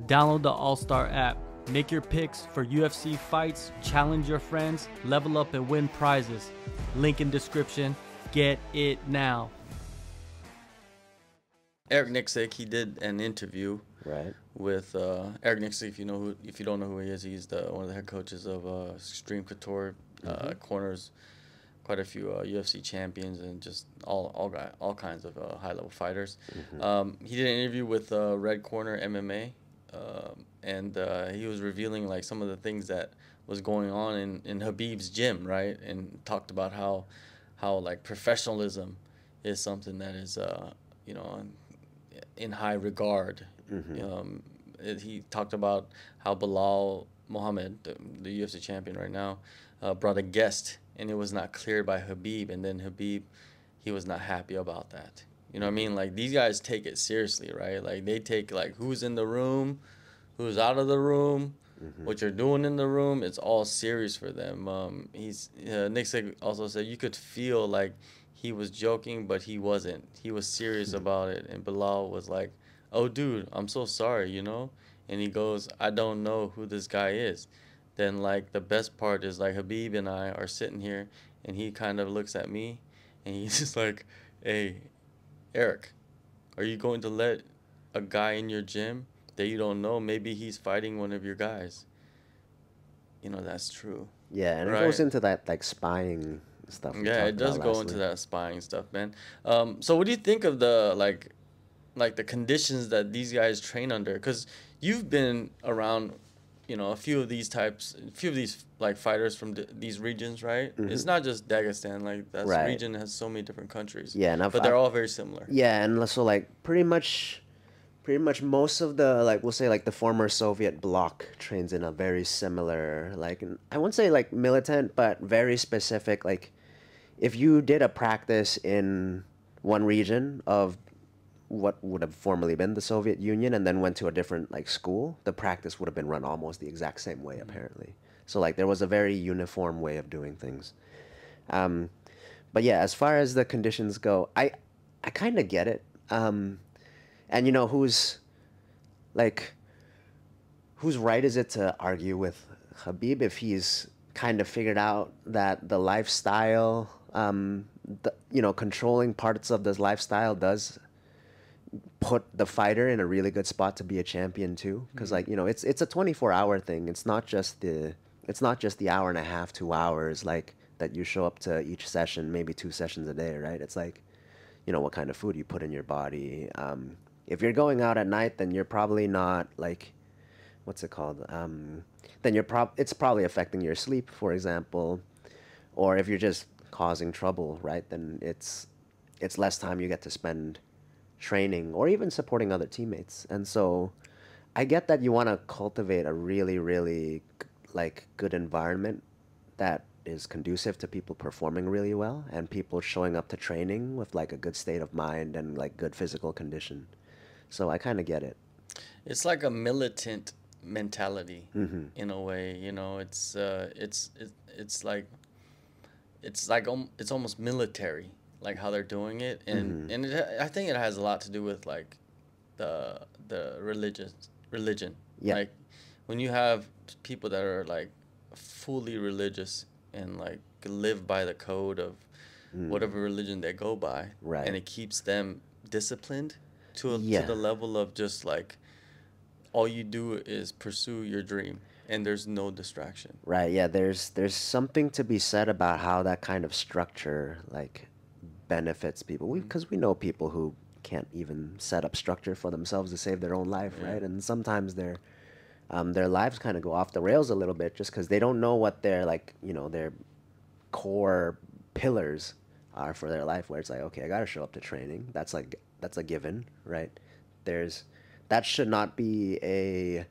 Download the AllStar app. Make your picks for UFC fights, challenge your friends, level up and win prizes. Link in description. Get it now. Eric Nicksick, he did an interview with Eric Nicksick. If you don't know who he is, he's one of the head coaches of Extreme Couture. Corners quite a few UFC champions and just all kinds of high level fighters. He did an interview with Red Corner MMA, and he was revealing like some of the things that was going on in Khabib's gym, right? And talked about how like professionalism is something that is in high regard. He talked about how Bilal Muhammad, the UFC champion right now, brought a guest, and it was not cleared by Khabib, and then Khabib, he was not happy about that. You know what I mean? Like, these guys take it seriously, right? Like, they take, like, who's in the room, who's out of the room, what you're doing in the room. It's all serious for them. Nick also said you could feel like he was joking, but he wasn't. He was serious about it, and Bilal was like, oh, dude, I'm so sorry, you know? And he goes, I don't know who this guy is. Then, like, the best part is, like, Khabib and I are sitting here, and he kind of looks at me, and he's just like, hey, Eric, are you going to let a guy in your gym that you don't know, maybe he's fighting one of your guys? You know, that's true. Yeah, and it goes into that, like, spying stuff. Yeah, it does go into that spying stuff, man. So what do you think of the, like the conditions that these guys train under? Because you've been around, you know, a few of these like fighters from these regions, right? It's not just Dagestan. Like, that region has so many different countries. Yeah, but they're all very similar. Yeah, and so like pretty much most of the, like, we'll say like the former Soviet bloc trains in a very similar, like, I wouldn't say like militant, but very specific. Like, if you did a practice in one region of what would have formerly been the Soviet Union and then went to a different, like, school, the practice would have been run almost the exact same way, apparently. So, like, there was a very uniform way of doing things. But yeah, as far as the conditions go, I kind of get it. And, you know, whose right is it to argue with Khabib if he's kind of figured out that the lifestyle, controlling parts of this lifestyle does put the fighter in a really good spot to be a champion too, because like, you know, it's a 24-hour thing. It's not just the hour and a half, 2 hours, like, that you show up to each session, maybe 2 sessions a day, right? It's like, you know, what kind of food you put in your body. If you're going out at night, then you're probably not, like, what's it called? Then it's probably affecting your sleep, for example. Or if you're just causing trouble, right? Then it's less time you get to spend training or even supporting other teammates. And so I get that you want to cultivate a really, really, like, good environment that is conducive to people performing really well and people showing up to training with, like, a good state of mind and, like, good physical condition. So I kind of get it. It's like a militant mentality in a way, you know. It's almost military, like how they're doing it, and I think it has a lot to do with, like, the religion. Yeah. Like, when you have people that are, like, fully religious and, like, live by the code of whatever religion they go by, right, and it keeps them disciplined to the level of just, like, all you do is pursue your dream and there's no distraction. Right. Yeah. There's something to be said about how that kind of structure, like, benefits people. Because we know people who can't even set up structure for themselves to save their own life, right? And sometimes their lives kind of go off the rails a little bit just because they don't know what their, like, you know, their core pillars are for their life, where it's like, okay, I got to show up to training. That's a given, right? That should not be a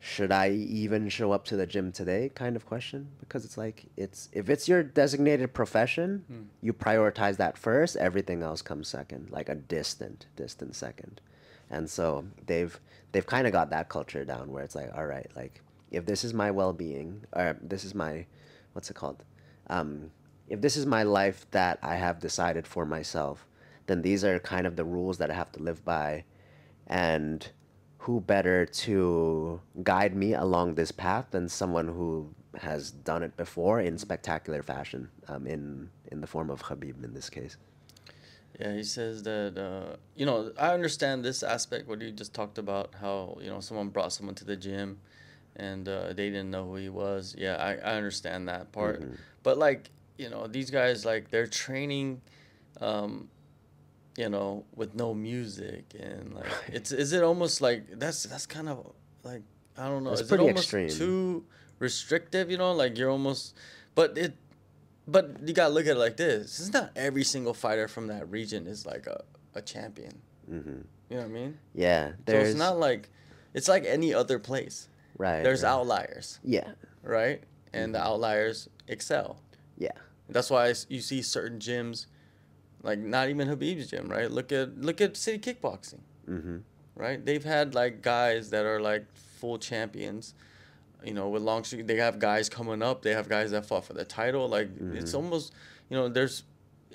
should I even show up to the gym today kind of question, because it's like, if it's your designated profession, you prioritize that first, everything else comes second, like a distant second. And so they've kind of got that culture down where it's like, all right, like, if this is my well-being, or this is my, what's it called? If this is my life that I have decided for myself, then these are kind of the rules that I have to live by. And who better to guide me along this path than someone who has done it before in spectacular fashion, in the form of Khabib in this case. Yeah, he says that, you know, I understand this aspect, what you just talked about, how, you know, someone brought someone to the gym and they didn't know who he was. Yeah, I understand that part. But, like, you know, these guys, like, they're training, you know, with no music. And, like, is it almost like, that's kind of, like, I don't know. That's Is it pretty almost extreme. too restrictive, you know? Like, you're almost, but you gotta look at it like this. It's not every single fighter from that region is like a champion. You know what I mean? Yeah, So it's not like, it's like any other place. right. There's right. outliers, Yeah, right? And the outliers excel. yeah, That's why you see certain gyms, like not even Habib's gym, right? Look at City Kickboxing, right? They've had like guys that are like full champions. You know, with long streak, they have guys coming up. They have guys that fought for the title. Like it's almost, you know,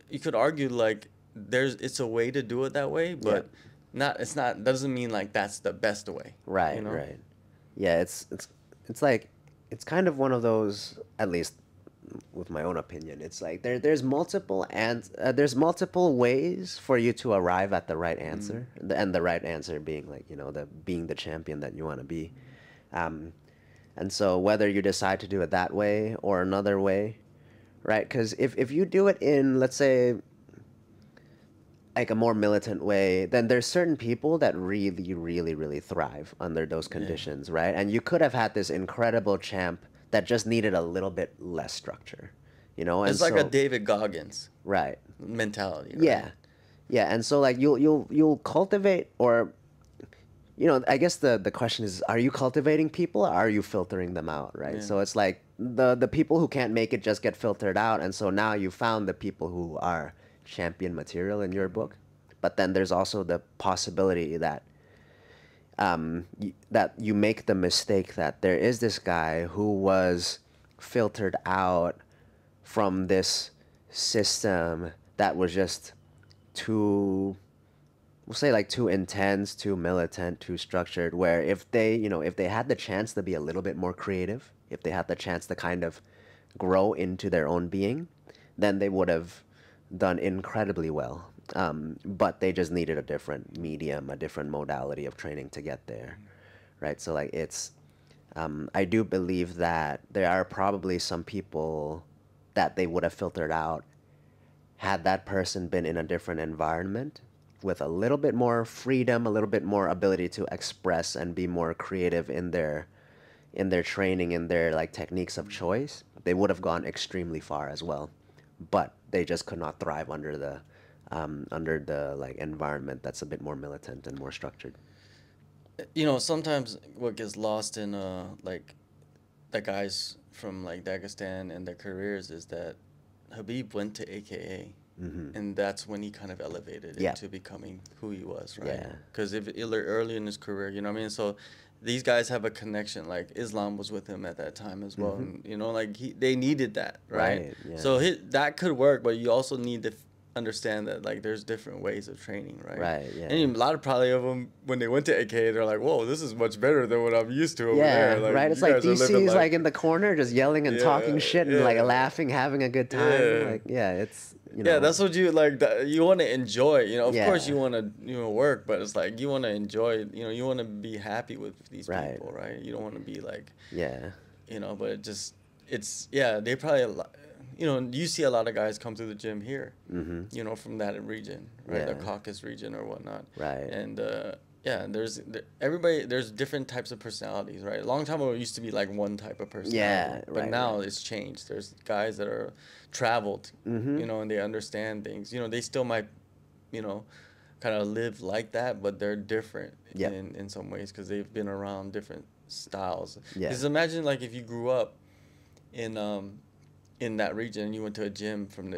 you could argue like it's a way to do it that way, but it's not. Doesn't mean like that's the best way. right, You know? right. Yeah, it's like, it's kind of one of those, at least with my own opinion. It's like there's multiple ways for you to arrive at the right answer, and the right answer being like, you know, being the champion that you want to be. And so whether you decide to do it that way or another way, right? Because if you do it in, let's say, like a more militant way, then there's certain people that really, really, really thrive under those conditions, right? And you could have had this incredible champ that just needed a little bit less structure, you know? And It's like a David Goggins right. mentality. Right? Yeah, yeah. And so like you'll cultivate, or, you know, I guess the question is, are you cultivating people or are you filtering them out, right? Yeah. So it's like the people who can't make it just get filtered out, and so now you found the people who are champion material in your book. But then there's also the possibility that that you make the mistake that there is this guy who was filtered out from this system that was just too, we'll say, like too intense, too militant, too structured, where if they, you know, if they had the chance to be a little bit more creative, if they had the chance to kind of grow into their own being, then they would have done incredibly well. But they just needed a different medium, a different modality of training to get there, right? So like I do believe that there are probably some people that they would have filtered out had that person been in a different environment with a little bit more freedom, a little bit more ability to express and be more creative in their training, in their like techniques of choice. They would have gone extremely far as well, but they just could not thrive under the like environment that's a bit more militant and more structured. You know, sometimes what gets lost in like the guys from like Dagestan and their careers is that Habib went to AKA, and that's when he kind of elevated into becoming who he was, right? Yeah. Because if early in his career, you know what I mean. So these guys have a connection. Like Islam was with him at that time as well, and you know, like they needed that, right? Right, yeah. So that could work, but you also need to understand that like there's different ways of training, right? Right, yeah. And a lot of probably of them when they went to AKA, they're like, "Whoa, this is much better than what I'm used to over Yeah, there." Like, right. It's you like guys are DC's living like in the corner just yelling and talking shit and like yeah. laughing, having a good time. Yeah. Like, yeah, it's, you know. Yeah, that's what you like. You want to enjoy, you know. Of Yeah. course, you want to, work, but it's like you want to enjoy. You know, you want to be happy with these Right. people, right? You don't want to be like, Yeah. you know. But they probably, you know, you see a lot of guys come to the gym here, you know, from that region, right? The Yeah. Caucasus region or whatnot, Right. And there's different types of personalities, right? A long time ago, it used to be like one type of personality, Yeah, but right, now right. it's changed. There's guys that are traveled, you know, and they understand things. You know, they still might, you know, kind of live like that, but they're different Yep. in some ways because they've been around different styles. Yeah. Because imagine like if you grew up in that region and you went to a gym from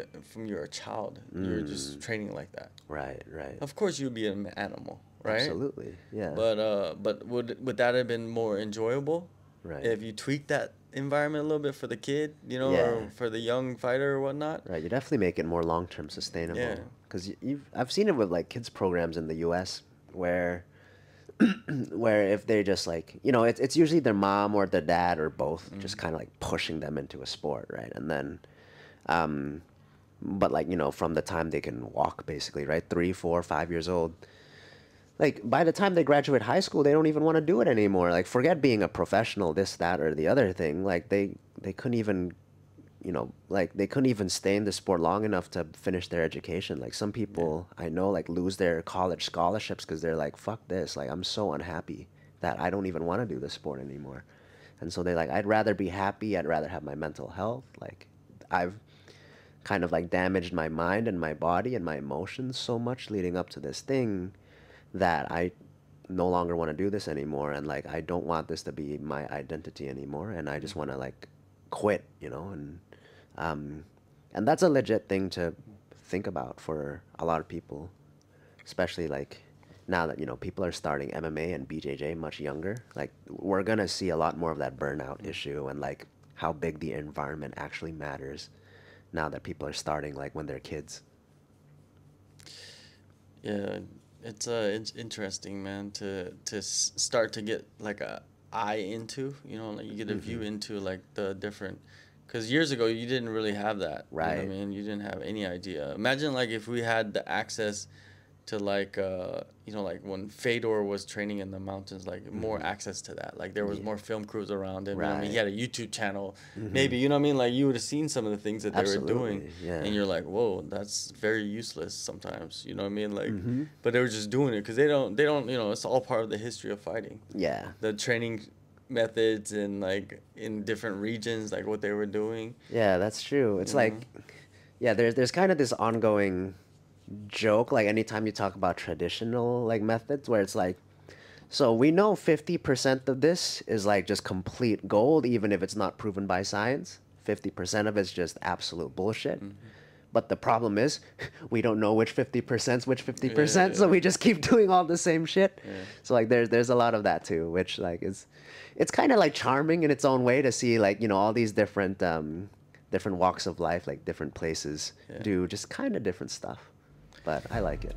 you were a child, you were just training like that. Right, right. Of course, you'd be an animal, right? Absolutely. Yeah. But would that have been more enjoyable? Right. If you tweak that environment a little bit for the kid, you know, Yeah. or for the young fighter or whatnot. Right, you definitely make it more long-term sustainable. Yeah. Because I've seen it with like kids programs in the U.S. where where if they're just like, you know, it's usually their mom or their dad or both just kind of like pushing them into a sport, right? And then, but like, you know, from the time they can walk, basically, right? 3, 4, 5 years old. Like, by the time they graduate high school, they don't even want to do it anymore. Like, forget being a professional, this, that, or the other thing. Like, they couldn't even, you know, like, they couldn't even stay in the sport long enough to finish their education. Like, some people I know, like, lose their college scholarships because they're like, fuck this. Like, I'm so unhappy that I don't even want to do this sport anymore. And so they're like, I'd rather be happy. I'd rather have my mental health. Like, I've kind of, like, damaged my mind and my body and my emotions so much leading up to this thing that I no longer want to do this anymore, and like I don't want this to be my identity anymore, and I just want to like quit, you know, and that's a legit thing to think about for a lot of people, especially like now that, you know, people are starting MMA and BJJ much younger. Like, we're gonna see a lot more of that burnout issue and like how big the environment actually matters now that people are starting like when they're kids. Yeah, it's interesting, man, to start to get like a eye into, you know, like you get a view into like the different, because years ago you didn't really have that, Right? You know what I mean, you didn't have any idea. Imagine like if we had the access to like you know, like when Fedor was training in the mountains, like more access to that, like there was more film crews around him, you know what I mean? He had a YouTube channel, maybe, you know what I mean, like you would have seen some of the things that they were doing, and you're like, whoa, that's very useless sometimes, you know what I mean, like but they were just doing it because they don't, you know, it's all part of the history of fighting, the training methods and like in different regions, like what they were doing. Yeah, that's true. It's like, yeah, there's kind of this ongoing joke, like anytime you talk about traditional like methods, where it's like, so we know 50% of this is like just complete gold, even if it's not proven by science. 50% of it's just absolute bullshit. But the problem is, we don't know which 50%'s which 50%, so we just keep doing all the same shit. So like there's a lot of that too, which like it's kind of like charming in its own way to see, like, you know, all these different different walks of life, like different places do just kind of different stuff. But I like it.